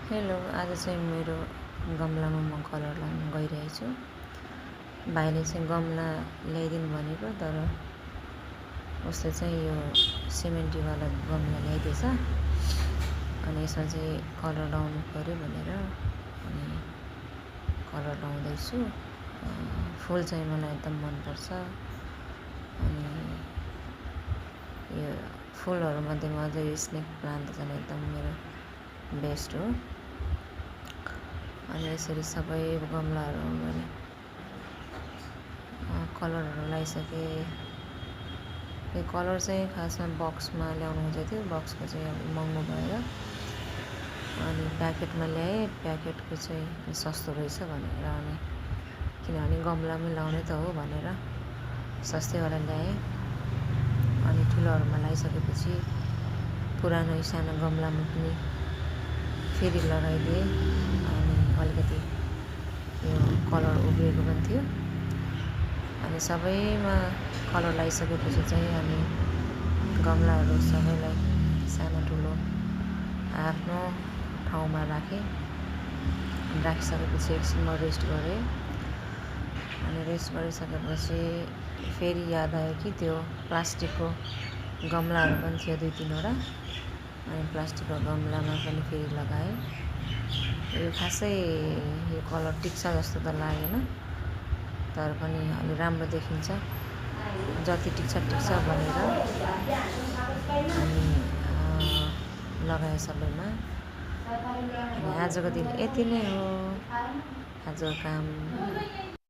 Hello, आज चाहिँ मेरो गमलामा म कलर लाउन गइरहेछु। भाइले चाहिँ गमला ल्याइदिनु भनेको, तर उसले चाहिँ यो सिमेन्टीवाला गमला ल्याइदिएछ। अनि यसमा चाहिँ कलर लाउनु पऱ्यो भनेर अनि कलर लाउँदैछु। फुल चाहिँ मलाई एकदम मनपर्छ। अनि यो फुलहरूमध्येमा अझै यो स्नेक प्लान्ट चाहिँ एकदम मेरो बेस्ट हो। अनि यसरी सबै गमलाहरू मैले कलरहरू लगाइसकेँ। यो कलर चाहिँ खासमा बक्समा ल्याउनु खोजेको थियो, बक्सको चाहिँ अब महँगो भएर अनि प्याकेटमा ल्याएँ। प्याकेटको चाहिँ सस्तो रहेछ भनेर, अनि किनभने गमलामै लाउने त हो भनेर सस्तैवाला ल्याएँ। अनि ठुलोहरूमा लगाइसकेपछि पुरानो सानो गमलामा पनि फेरि लगाइदिएँ। अनि अलिकति यो कलर उब्रिएको पनि थियो। अनि सबैमा कलर लगाइसकेपछि चाहिँ अनि गमलाहरू सबैलाई सानो ठुलो आफ्नो ठाउँमा राखेँ। राखिसकेपछि एकछिन म रेस्ट गरेँ। अनि रेस्ट गरिसकेपछि फेरि याद आयो कि त्यो प्लास्टिकको गमलाहरू पनि थियो 2-3वटा। अनि प्लास्टिकको गमलामा पनि फेरि लगाएँ। यो खासै यो कलर टिक्छ जस्तो त लागेन, तर पनि अलि राम्रो देखिन्छ। जति टिक्छ भनेर अनि लगाएँ सबैमा। अनि आजको दिन यति नै हो। आजको काम